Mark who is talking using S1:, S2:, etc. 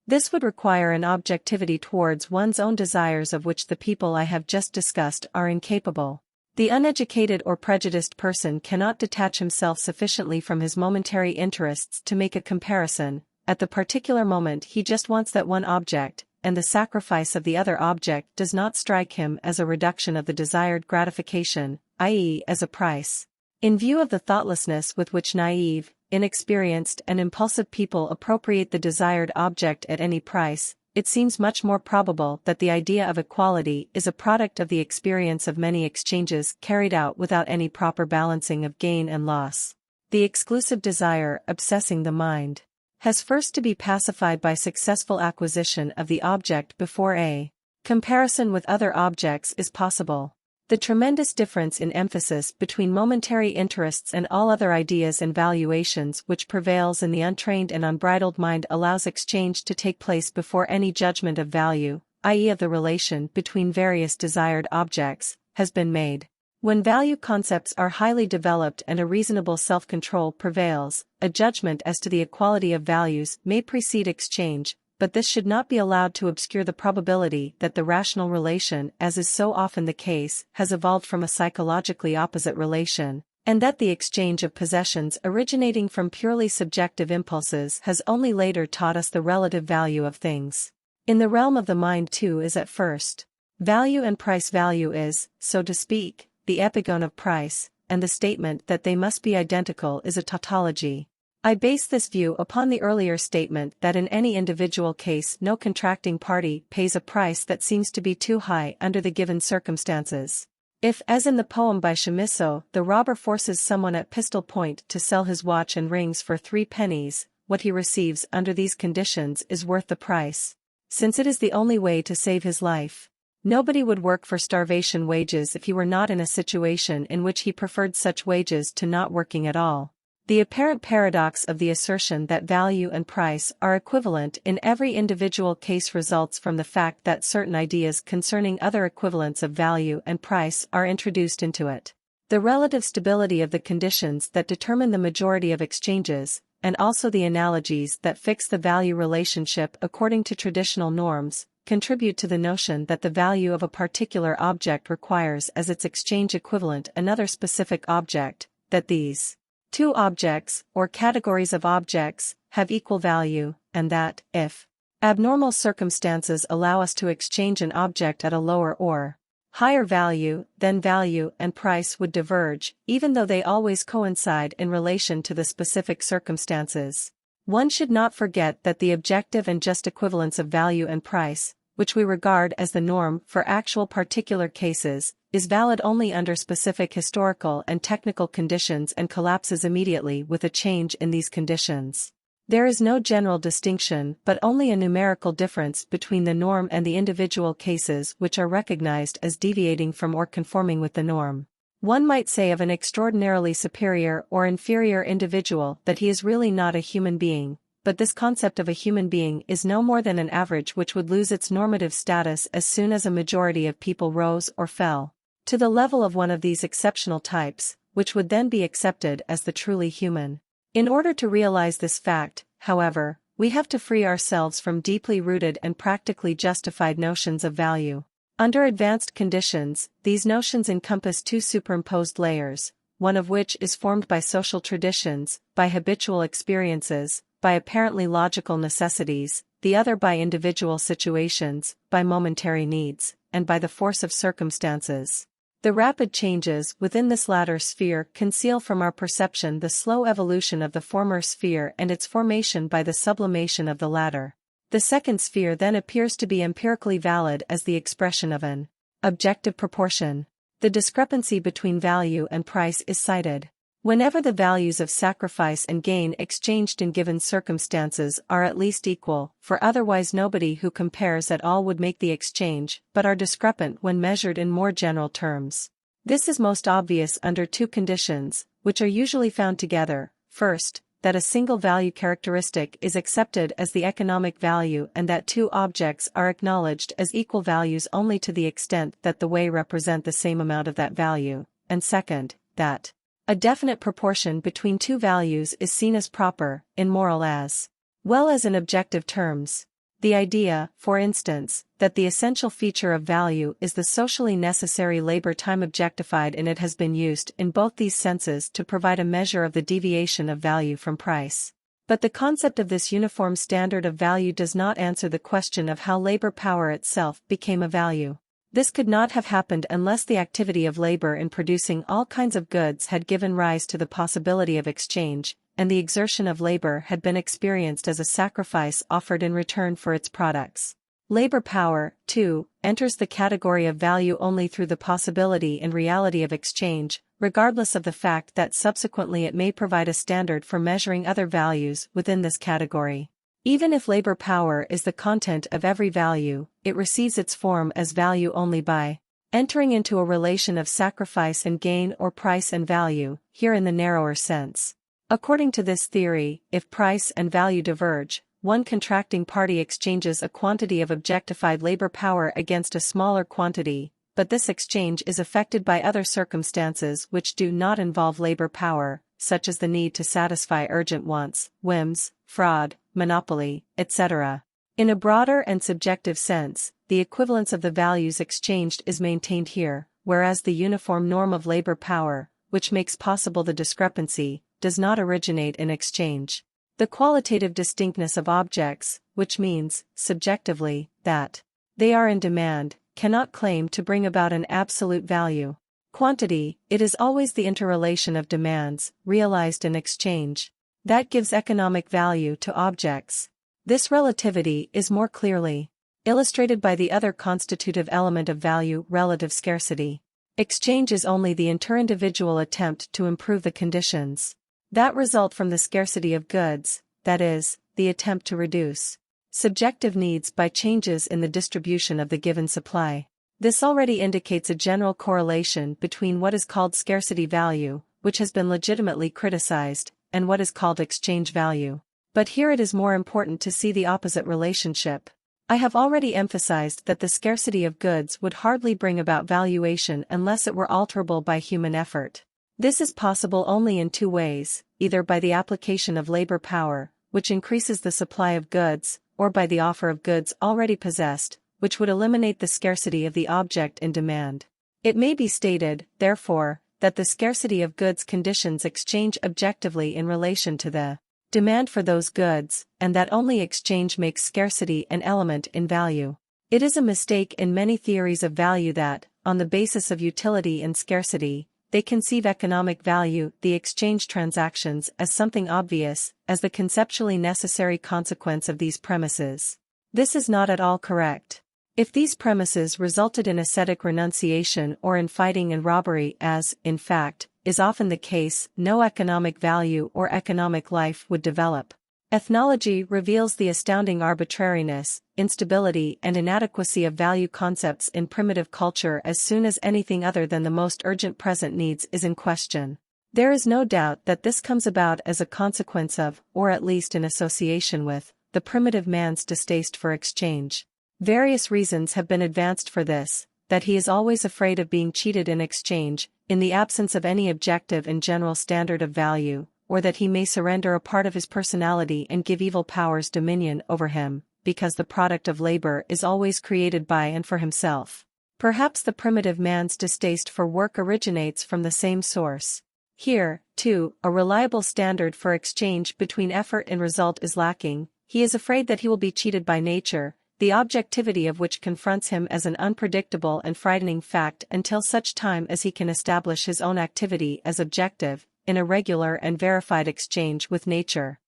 S1: This would require an objectivity towards one's own desires of which the people I have just discussed are incapable. The uneducated or prejudiced person cannot detach himself sufficiently from his momentary interests to make a comparison. At the particular moment he just wants that one object, and the sacrifice of the other object does not strike him as a reduction of the desired gratification, i.e., as a price. In view of the thoughtlessness with which naive, inexperienced and impulsive people appropriate the desired object at any price, it seems much more probable that the idea of equality is a product of the experience of many exchanges carried out without any proper balancing of gain and loss. The exclusive desire obsessing the mind has first to be pacified by successful acquisition of the object before a comparison with other objects is possible. The tremendous difference in emphasis between momentary interests and all other ideas and valuations which prevails in the untrained and unbridled mind allows exchange to take place before any judgment of value, i.e. of the relation between various desired objects, has been made. When value concepts are highly developed and a reasonable self-control prevails, a judgment as to the equality of values may precede exchange, but this should not be allowed to obscure the probability that the rational relation, as is so often the case, has evolved from a psychologically opposite relation, and that the exchange of possessions originating from purely subjective impulses has only later taught us the relative value of things. In the realm of the mind too is at first. Value and price. Value is, so to speak, the epigone of price, and the statement that they must be identical is a tautology. I base this view upon the earlier statement that in any individual case no contracting party pays a price that seems to be too high under the given circumstances. If, as in the poem by Chamisso, the robber forces someone at pistol point to sell his watch and rings for 3 pennies, what he receives under these conditions is worth the price, since it is the only way to save his life. Nobody would work for starvation wages if he were not in a situation in which he preferred such wages to not working at all. The apparent paradox of the assertion that value and price are equivalent in every individual case results from the fact that certain ideas concerning other equivalents of value and price are introduced into it. The relative stability of the conditions that determine the majority of exchanges, and also the analogies that fix the value relationship according to traditional norms, contribute to the notion that the value of a particular object requires as its exchange equivalent another specific object, that these two objects, or categories of objects, have equal value, and that, if abnormal circumstances allow us to exchange an object at a lower or higher value, then value and price would diverge, even though they always coincide in relation to the specific circumstances. One should not forget that the objective and just equivalence of value and price, which we regard as the norm for actual particular cases, is valid only under specific historical and technical conditions and collapses immediately with a change in these conditions. There is no general distinction but only a numerical difference between the norm and the individual cases which are recognized as deviating from or conforming with the norm. One might say of an extraordinarily superior or inferior individual that he is really not a human being, but this concept of a human being is no more than an average which would lose its normative status as soon as a majority of people rose or fell to the level of one of these exceptional types, which would then be accepted as the truly human. In order to realize this fact, however, we have to free ourselves from deeply rooted and practically justified notions of value. Under advanced conditions, these notions encompass 2 superimposed layers, one of which is formed by social traditions, by habitual experiences, by apparently logical necessities, the other by individual situations, by momentary needs, and by the force of circumstances. The rapid changes within this latter sphere conceal from our perception the slow evolution of the former sphere and its formation by the sublimation of the latter. The second sphere then appears to be empirically valid as the expression of an objective proportion. The discrepancy between value and price is cited whenever the values of sacrifice and gain exchanged in given circumstances are at least equal, for otherwise nobody who compares at all would make the exchange, but are discrepant when measured in more general terms. This is most obvious under 2 conditions, which are usually found together. First, that a single value characteristic is accepted as the economic value and that 2 objects are acknowledged as equal values only to the extent that the way represent the same amount of that value, and second, that a definite proportion between 2 values is seen as proper, in moral as well as in objective terms. The idea, for instance, that the essential feature of value is the socially necessary labor time objectified in it has been used in both these senses to provide a measure of the deviation of value from price. But the concept of this uniform standard of value does not answer the question of how labor power itself became a value. This could not have happened unless the activity of labor in producing all kinds of goods had given rise to the possibility of exchange, and the exertion of labor had been experienced as a sacrifice offered in return for its products. Labor power, too, enters the category of value only through the possibility and reality of exchange, regardless of the fact that subsequently it may provide a standard for measuring other values within this category. Even if labor power is the content of every value, it receives its form as value only by entering into a relation of sacrifice and gain or price and value, here in the narrower sense. According to this theory, if price and value diverge, one contracting party exchanges a quantity of objectified labor power against a smaller quantity, but this exchange is affected by other circumstances which do not involve labor power, such as the need to satisfy urgent wants, whims, fraud, monopoly, etc. In a broader and subjective sense, the equivalence of the values exchanged is maintained here, whereas the uniform norm of labor power, which makes possible the discrepancy, does not originate in exchange. The qualitative distinctness of objects, which means, subjectively, that they are in demand, cannot claim to bring about an absolute value. Quantity, it is always the interrelation of demands, realized in exchange, that gives economic value to objects. This relativity is more clearly illustrated by the other constitutive element of value, relative scarcity. Exchange is only the interindividual attempt to improve the conditions that result from the scarcity of goods, that is, the attempt to reduce subjective needs by changes in the distribution of the given supply. This already indicates a general correlation between what is called scarcity value, which has been legitimately criticized, and what is called exchange value. But here it is more important to see the opposite relationship. I have already emphasized that the scarcity of goods would hardly bring about valuation unless it were alterable by human effort. This is possible only in two ways, either by the application of labor power, which increases the supply of goods, or by the offer of goods already possessed, which would eliminate the scarcity of the object in demand. It may be stated, therefore, that the scarcity of goods conditions exchange objectively in relation to the demand for those goods, and that only exchange makes scarcity an element in value. It is a mistake in many theories of value that, on the basis of utility and scarcity, they conceive economic value, the exchange transactions, as something obvious, as the conceptually necessary consequence of these premises. This is not at all correct. If these premises resulted in ascetic renunciation or in fighting and robbery, as, in fact, is often the case, no economic value or economic life would develop. Ethnology reveals the astounding arbitrariness, instability and inadequacy of value concepts in primitive culture as soon as anything other than the most urgent present needs is in question. There is no doubt that this comes about as a consequence of, or at least in association with, the primitive man's distaste for exchange. Various reasons have been advanced for this, that he is always afraid of being cheated in exchange, in the absence of any objective and general standard of value, or that he may surrender a part of his personality and give evil powers dominion over him, because the product of labor is always created by and for himself. Perhaps the primitive man's distaste for work originates from the same source. Here, too, a reliable standard for exchange between effort and result is lacking. He is afraid that he will be cheated by nature, the objectivity of which confronts him as an unpredictable and frightening fact until such time as he can establish his own activity as objective, in a regular and verified exchange with nature.